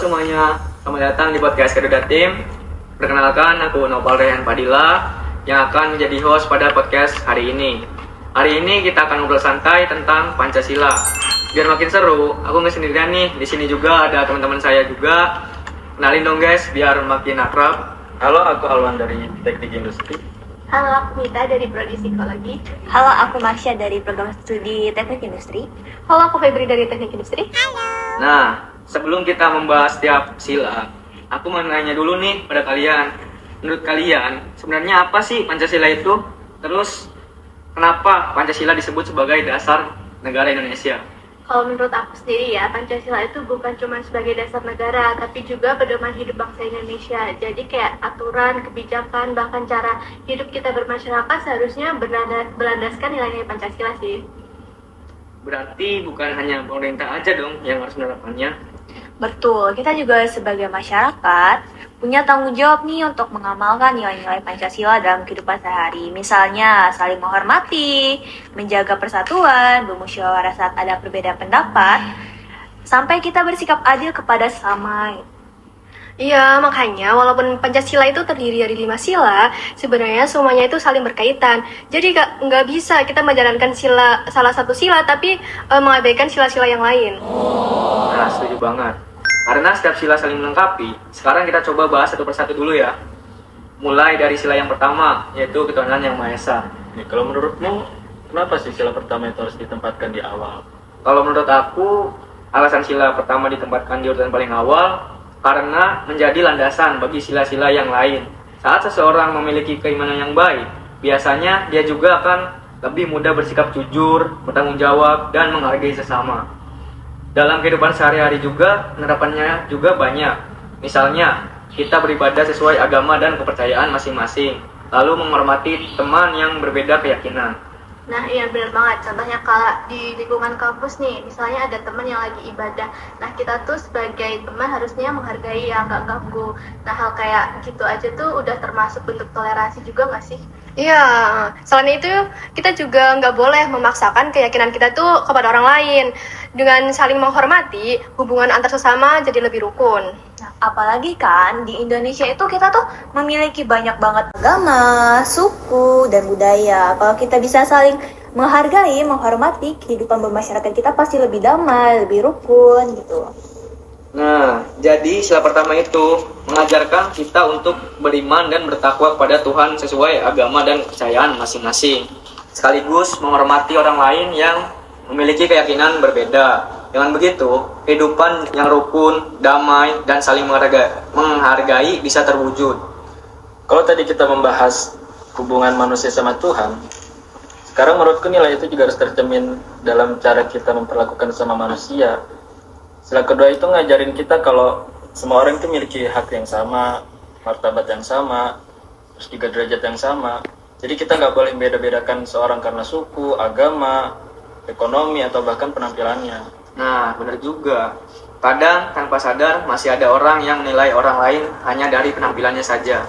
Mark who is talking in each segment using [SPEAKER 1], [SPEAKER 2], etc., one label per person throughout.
[SPEAKER 1] semuanya, selamat datang di podcast Garuda Tim. Perkenalkan, aku Nopal Rehan Padilla yang akan menjadi host pada podcast hari ini. Hari ini kita akan ngobrol santai tentang Pancasila. Biar makin seru, aku nggak sendirian nih. Di sini juga ada teman-teman saya juga. Kenalin dong guys, biar makin akrab.
[SPEAKER 2] Halo, aku Alwan dari Teknik Industri.
[SPEAKER 3] Halo, aku Mita dari Prodi Psikologi.
[SPEAKER 4] Halo, aku Masya dari Program Studi Teknik Industri.
[SPEAKER 3] Halo, aku Febri dari Teknik Industri.
[SPEAKER 1] Nah, sebelum kita membahas setiap sila, aku mau nanya dulu nih pada kalian. Menurut kalian, sebenarnya apa sih Pancasila itu? Terus, kenapa Pancasila disebut sebagai dasar negara Indonesia?
[SPEAKER 3] Kalau menurut aku sendiri ya, Pancasila itu bukan cuma sebagai dasar negara, tapi juga pedoman hidup bangsa Indonesia. Jadi kayak aturan, kebijakan, bahkan cara hidup kita bermasyarakat seharusnya berlandaskan nilai-nilai Pancasila sih.
[SPEAKER 1] Berarti bukan hanya pemerintah aja dong yang harus menerapkannya.
[SPEAKER 4] Betul, kita juga sebagai masyarakat punya tanggung jawab nih untuk mengamalkan nilai-nilai Pancasila dalam kehidupan sehari. Misalnya, saling menghormati, menjaga persatuan, bermusyawarah saat ada perbedaan pendapat, sampai kita bersikap adil kepada sesama.
[SPEAKER 3] Iya, makanya walaupun Pancasila itu terdiri dari 5 sila, sebenarnya semuanya itu saling berkaitan. Jadi nggak bisa kita menjalankan salah satu sila, tapi mengabaikan sila-sila yang lain.
[SPEAKER 1] Nah, setuju banget. Karena setiap sila saling melengkapi, sekarang kita coba bahas satu persatu dulu ya. Mulai dari sila yang pertama, yaitu ketuhanan yang Maha Esa.
[SPEAKER 2] Nih, kalau menurutmu, kenapa sih sila pertama itu harus ditempatkan di awal?
[SPEAKER 1] Kalau menurut aku, alasan sila pertama ditempatkan di urutan paling awal karena menjadi landasan bagi sila-sila yang lain. Saat seseorang memiliki keimanan yang baik, biasanya dia juga akan lebih mudah bersikap jujur, bertanggung jawab, dan menghargai sesama. Dalam kehidupan sehari-hari juga, penerapannya juga banyak. Misalnya, kita beribadah sesuai agama dan kepercayaan masing-masing, lalu menghormati teman yang berbeda keyakinan.
[SPEAKER 3] Nah, iya benar banget. Contohnya kalau di lingkungan kampus nih, misalnya ada teman yang lagi ibadah. Nah, kita tuh sebagai teman harusnya menghargai ya, nggak ganggu. Nah, hal kayak gitu aja tuh udah termasuk bentuk toleransi juga nggak sih? Iya, selain itu kita juga nggak boleh memaksakan keyakinan kita tuh kepada orang lain. Dengan saling menghormati, hubungan antar sesama jadi lebih rukun.
[SPEAKER 4] Nah, apalagi kan di Indonesia itu kita tuh memiliki banyak banget agama, suku, dan budaya. Kalau kita bisa saling menghargai, menghormati, kehidupan bermasyarakat kita pasti lebih damai, lebih rukun gitu.
[SPEAKER 1] Nah, jadi sila pertama itu mengajarkan kita untuk beriman dan bertakwa kepada Tuhan sesuai agama dan kepercayaan masing-masing. Sekaligus menghormati orang lain yang memiliki keyakinan berbeda. Dengan begitu, kehidupan yang rukun, damai, dan saling menghargai bisa terwujud.
[SPEAKER 2] Kalau tadi kita membahas hubungan manusia sama Tuhan, sekarang menurutku nilai itu juga harus tercermin dalam cara kita memperlakukan sama manusia. Sila kedua itu ngajarin kita kalau semua orang itu memiliki hak yang sama, martabat yang sama, terus juga derajat yang sama. Jadi kita nggak boleh beda-bedakan seorang karena suku, agama, ekonomi, atau bahkan penampilannya.
[SPEAKER 1] Nah, benar juga. Kadang tanpa sadar masih ada orang yang menilai orang lain hanya dari penampilannya saja.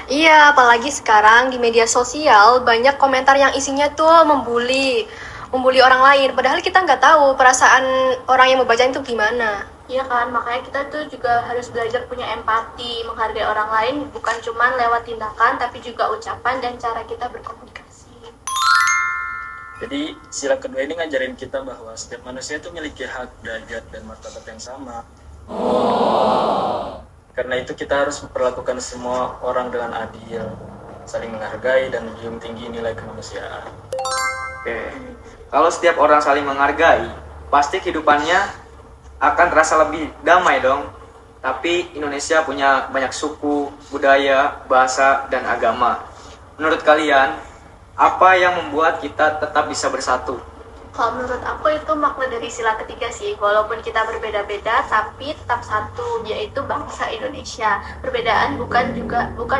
[SPEAKER 3] Iya, apalagi sekarang di media sosial banyak komentar yang isinya tuh membuli orang lain, padahal kita nggak tahu perasaan orang yang membaca itu gimana. Iya kan, makanya kita tuh juga harus belajar punya empati, menghargai orang lain bukan cuma lewat tindakan, tapi juga ucapan dan cara kita berkomunikasi.
[SPEAKER 2] Jadi sila kedua ini ngajarin kita bahwa setiap manusia itu memiliki hak, derajat, dan martabat yang sama. Karena itu kita harus memperlakukan semua orang dengan adil, saling menghargai, dan menjunjung tinggi nilai kemanusiaan.
[SPEAKER 1] Oke. Kalau setiap orang saling menghargai, pasti kehidupannya akan terasa lebih damai dong. Tapi Indonesia punya banyak suku, budaya, bahasa, dan agama. Menurut kalian, apa yang membuat kita tetap bisa bersatu?
[SPEAKER 3] Kalau menurut aku itu makna dari sila ketiga sih, walaupun kita berbeda-beda tapi tetap satu, yaitu bangsa Indonesia. Perbedaan bukan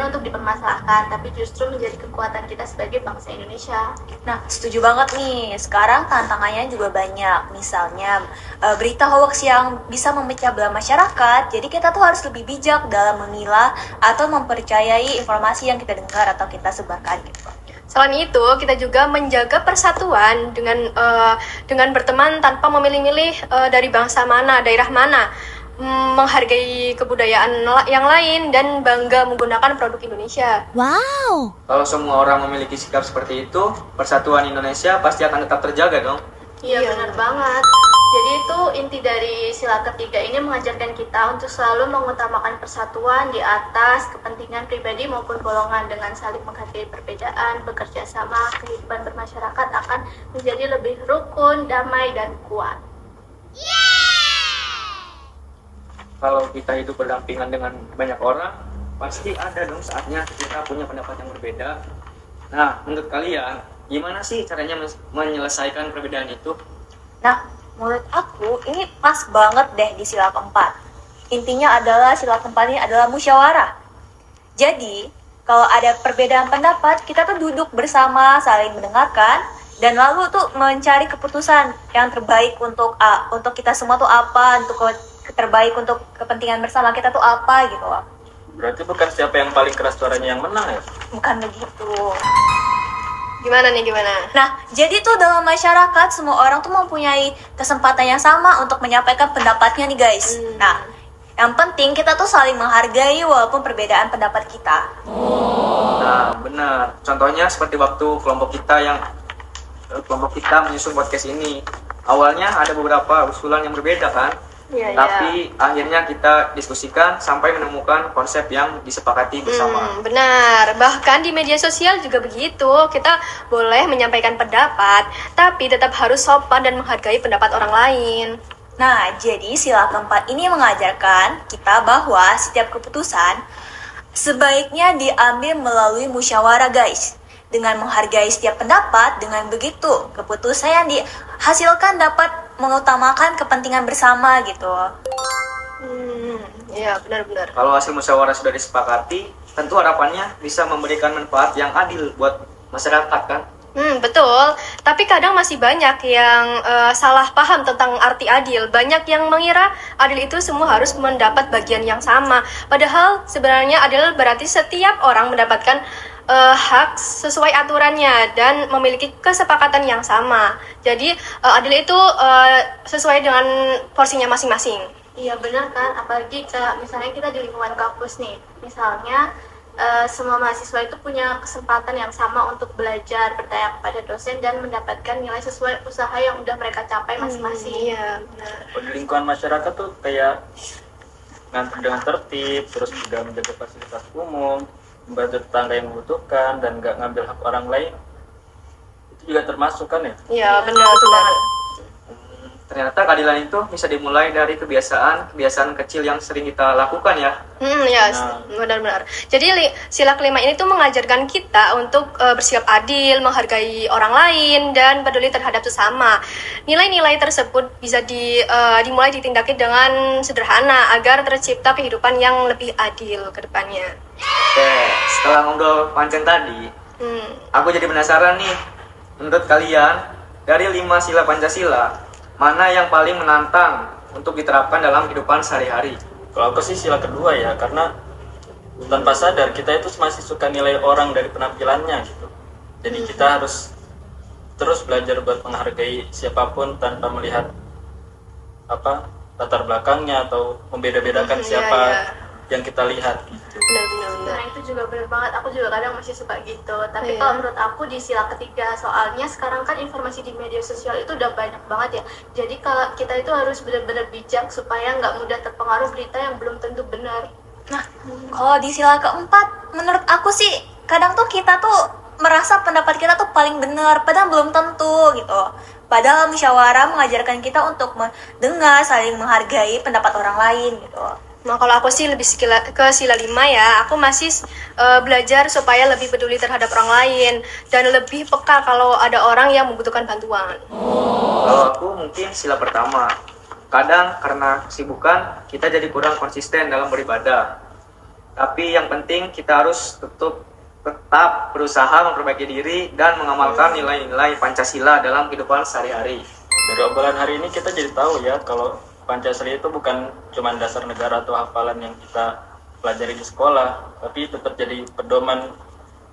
[SPEAKER 3] untuk dipermasalahkan, tapi justru menjadi kekuatan kita sebagai bangsa Indonesia.
[SPEAKER 4] Nah, setuju banget nih. Sekarang tantangannya juga banyak. Misalnya, berita hoax yang bisa memecah belah masyarakat. Jadi kita tuh harus lebih bijak dalam memilah atau mempercayai informasi yang kita dengar atau kita sebarkan gitu.
[SPEAKER 3] Selain itu, kita juga menjaga persatuan dengan berteman tanpa memilih-milih dari bangsa mana, daerah mana.
[SPEAKER 5] menghargai kebudayaan yang lain dan bangga menggunakan produk Indonesia.
[SPEAKER 1] Kalau semua orang memiliki sikap seperti itu, persatuan Indonesia pasti akan tetap terjaga dong.
[SPEAKER 3] Iya,
[SPEAKER 5] Iya.
[SPEAKER 3] benar banget. Jadi itu inti dari sila ketiga ini mengajarkan kita untuk selalu mengutamakan persatuan di atas kepentingan pribadi maupun golongan dengan saling menghargai perbedaan, bekerja sama, kehidupan bermasyarakat akan menjadi lebih rukun, damai, dan kuat.
[SPEAKER 1] Kalau kita hidup berdampingan dengan banyak orang, pasti ada dong saatnya kita punya pendapat yang berbeda. Nah, menurut kalian, gimana sih caranya menyelesaikan perbedaan itu?
[SPEAKER 4] Nah, menurut aku ini pas banget deh di sila keempat. Intinya adalah sila keempat ini adalah musyawarah. Jadi, kalau ada perbedaan pendapat, kita tuh duduk bersama, saling mendengarkan, dan lalu tuh mencari keputusan yang terbaik untuk kita semua tuh apa, untuk terbaik untuk kepentingan bersama kita tuh apa gitu loh.
[SPEAKER 2] Berarti bukan siapa yang paling keras suaranya yang menang ya?
[SPEAKER 4] Bukan begitu.
[SPEAKER 5] Gimana nih, gimana?
[SPEAKER 4] Nah, jadi tuh dalam masyarakat semua orang tuh mempunyai kesempatan yang sama untuk menyampaikan pendapatnya nih guys. Nah, yang penting kita tuh saling menghargai walaupun perbedaan pendapat kita.
[SPEAKER 1] Nah, benar. Contohnya seperti waktu kelompok kita menyusun podcast ini. Awalnya ada beberapa usulan yang berbeda kan?
[SPEAKER 5] Iya,
[SPEAKER 1] Tapi akhirnya kita diskusikan sampai menemukan konsep yang disepakati bersama.
[SPEAKER 5] Benar, bahkan di media sosial juga begitu. Kita boleh menyampaikan pendapat, tapi tetap harus sopan dan menghargai pendapat orang lain.
[SPEAKER 4] Nah, jadi sila keempat ini mengajarkan kita bahwa setiap keputusan sebaiknya diambil melalui musyawarah guys. Dengan menghargai setiap pendapat, dengan begitu keputusan yang dihasilkan dapat mengutamakan kepentingan bersama gitu.
[SPEAKER 5] Iya, benar-benar.
[SPEAKER 1] Kalau hasil musyawarah sudah disepakati, tentu harapannya bisa memberikan manfaat yang adil buat masyarakat kan?
[SPEAKER 5] Betul. Tapi kadang masih banyak yang salah paham tentang arti adil. Banyak yang mengira adil itu semua harus mendapat bagian yang sama. Padahal sebenarnya adil berarti setiap orang mendapatkan hak sesuai aturannya dan memiliki kesepakatan yang sama. Jadi adil itu sesuai dengan porsinya masing-masing.
[SPEAKER 3] Iya benar kan, apalagi misalnya kita di lingkungan kampus nih, misalnya semua mahasiswa itu punya kesempatan yang sama untuk belajar, bertanya kepada dosen dan mendapatkan nilai sesuai usaha yang udah mereka capai masing-masing.
[SPEAKER 5] Iya, benar.
[SPEAKER 2] Di lingkungan masyarakat tuh kayak ngantor dengan tertib, terus juga menjaga fasilitas umum, membantu tetangga yang membutuhkan, dan nggak ngambil hak orang lain. Itu juga termasuk kan ya?
[SPEAKER 5] Iya, benar.
[SPEAKER 1] Ternyata keadilan itu bisa dimulai dari kebiasaan kecil yang sering kita lakukan ya.
[SPEAKER 5] Ya, benar-benar. Jadi sila kelima ini tuh mengajarkan kita untuk bersikap adil, menghargai orang lain, dan peduli terhadap sesama. Nilai-nilai tersebut bisa dimulai ditindaki dengan sederhana agar tercipta kehidupan yang lebih adil ke depannya.
[SPEAKER 1] Oke, setelah ngobrol panjang tadi, aku jadi penasaran nih. Menurut kalian, dari 5 sila Pancasila, mana yang paling menantang untuk diterapkan dalam kehidupan sehari-hari?
[SPEAKER 2] Kalau aku sih sila kedua ya, karena tanpa sadar kita itu masih suka nilai orang dari penampilannya gitu. Jadi kita harus terus belajar buat menghargai siapapun tanpa melihat latar belakangnya atau membeda-bedakan siapa yang kita lihat gitu.
[SPEAKER 5] Benar.
[SPEAKER 3] Nah itu juga benar banget, aku juga kadang masih suka gitu. Tapi kalau menurut aku di sila ketiga, soalnya sekarang kan informasi di media sosial itu udah banyak banget ya. Jadi kalau kita itu harus benar-benar bijak supaya nggak mudah terpengaruh berita yang belum tentu benar.
[SPEAKER 4] Nah, kalau di sila keempat, menurut aku sih kadang tuh kita tuh merasa pendapat kita tuh paling benar, padahal belum tentu gitu. Padahal musyawarah mengajarkan kita untuk mendengar, saling menghargai pendapat orang lain gitu.
[SPEAKER 5] Nah, kalau aku sih lebih ke sila 5 ya. Aku masih belajar supaya lebih peduli terhadap orang lain dan lebih peka kalau ada orang yang membutuhkan bantuan.
[SPEAKER 1] Kalau aku mungkin sila pertama. Kadang karena kesibukan kita jadi kurang konsisten dalam beribadah. Tapi yang penting kita harus tetap berusaha memperbaiki diri dan mengamalkan nilai-nilai Pancasila dalam kehidupan sehari-hari.
[SPEAKER 2] Dari obrolan hari ini kita jadi tahu ya kalau Pancasila itu bukan cuma dasar negara atau hafalan yang kita pelajari di sekolah, tapi tetap jadi pedoman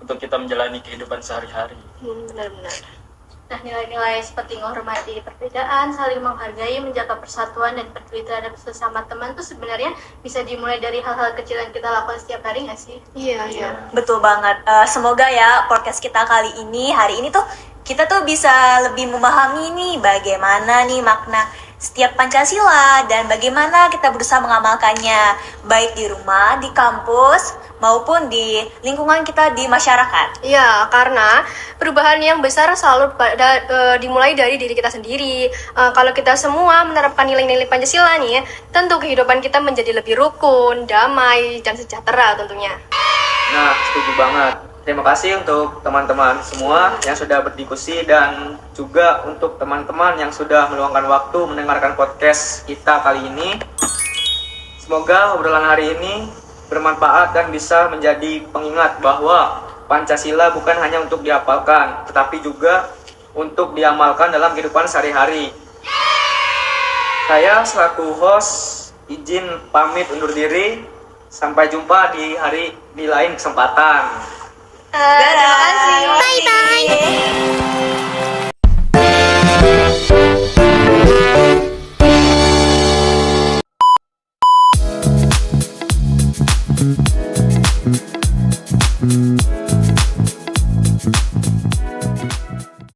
[SPEAKER 2] untuk kita menjalani kehidupan sehari-hari.
[SPEAKER 5] Benar-benar.
[SPEAKER 3] Nah, nilai-nilai seperti menghormati perbedaan, saling menghargai, menjaga persatuan, dan peduli terhadap sesama teman tuh sebenarnya bisa dimulai dari hal-hal kecil yang kita lakukan setiap hari nggak sih?
[SPEAKER 5] Iya.
[SPEAKER 4] Betul banget. Semoga ya podcast kita kali ini, hari ini tuh kita tuh bisa lebih memahami nih bagaimana nih makna setiap Pancasila dan bagaimana kita berusaha mengamalkannya baik di rumah, di kampus, maupun di lingkungan kita di masyarakat.
[SPEAKER 5] Iya, karena perubahan yang besar selalu dimulai dari diri kita sendiri. Kalau kita semua menerapkan nilai-nilai Pancasila nih, tentu kehidupan kita menjadi lebih rukun, damai, dan sejahtera tentunya.
[SPEAKER 1] Nah, setuju banget. Terima kasih untuk teman-teman semua yang sudah berdiskusi dan juga untuk teman-teman yang sudah meluangkan waktu mendengarkan podcast kita kali ini. Semoga obrolan hari ini bermanfaat dan bisa menjadi pengingat bahwa Pancasila bukan hanya untuk dihafalkan, tetapi juga untuk diamalkan dalam kehidupan sehari-hari. Saya selaku host izin pamit undur diri. Sampai jumpa di lain kesempatan.
[SPEAKER 5] Terima kasih.
[SPEAKER 4] Bye bye.